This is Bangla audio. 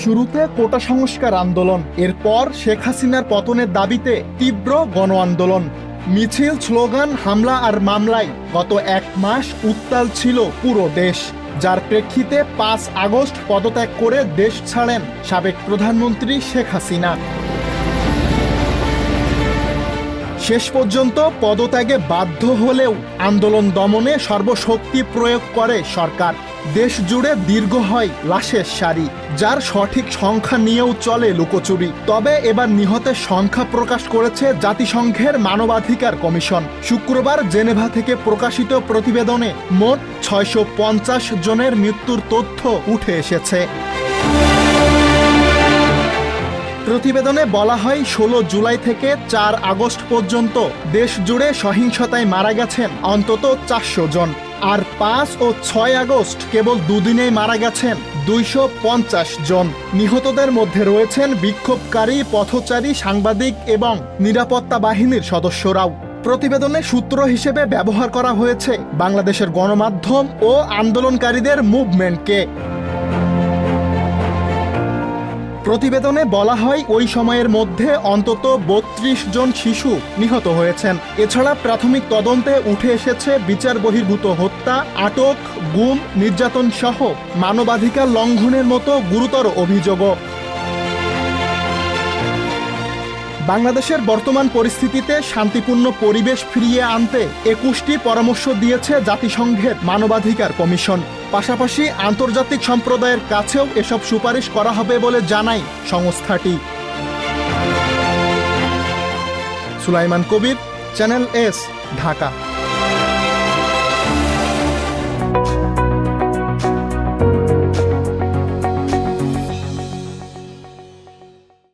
শুরুতে কোটা সংস্কার আন্দোলন, এরপর শেখ হাসিনার পতনের দাবিতে তীব্র গণ আন্দোলন, মিছিল, স্লোগান, হামলা আর মামলায় গত এক মাস উত্তাল ছিল পুরো দেশ। যার প্রেক্ষিতে ৫ আগস্ট পদত্যাগ করে দেশ ছাড়েন সাবেক প্রধানমন্ত্রী শেখ হাসিনা। শেষ পর্যন্ত পদত্যাগে বাধ্য হলেও আন্দোলন দমনে সর্বশক্তি প্রয়োগ করে সরকার। দেশ জুড়ে দীর্ঘ হয় লাশের সারি, যার সঠিক সংখ্যা নিয়েও চলে লুকোচুরি। তবে এবার নিহতের সংখ্যা প্রকাশ করেছে জাতিসংঘের মানবাধিকার কমিশন। শুক্রবার জেনেভা থেকে প্রকাশিত প্রতিবেদনে মোট ৬৫০ জনের মৃত্যুর তথ্য উঠে এসেছে। প্রতিবেদনে বলা হয় ১৬ জুলাই থেকে ৪ আগস্ট পর্যন্ত দেশ জুড়ে সহিংসতায় মারা গেছেন অন্তত ৪০০ জন, আর ৫ ও ৬ আগস্ট কেবল দুদিনেই মারা গেছেন ২৫০ জন। নিহতদের মধ্যে রয়েছেন বিক্ষোভকারী, পথচারী, সাংবাদিক এবং নিরাপত্তা বাহিনীর সদস্যরাও। প্রতিবেদনে সূত্র হিসেবে ব্যবহার করা হয়েছে বাংলাদেশের গণমাধ্যম ও আন্দোলনকারীদের মুভমেন্টকে। প্রতিবেদনে বলা হয় ওই সময়ের মধ্যে অন্তত ৩২ জন শিশু নিহত হয়েছেন। এছাড়া প্রাথমিক তদন্তে উঠে এসেছে বিচার বহির্ভূত হত্যা, আটক, গুম, নির্যাতন সহ মানবাধিকার লঙ্ঘনের মতো গুরুতর অভিযোগও। বাংলাদেশের বর্তমান পরিস্থিতিতে শান্তিপূর্ণ পরিবেশ ফিরিয়ে আনতে ২১টি পরামর্শ দিয়েছে জাতিসংঘের মানবাধিকার কমিশন। পাশাপাশি আন্তর্জাতিক সম্প্রদায়ের কাছেও এসব সুপারিশ করা হবে বলে জানায় সংস্থাটি। সুলাইমান কবির, চ্যানেল এস, ঢাকা।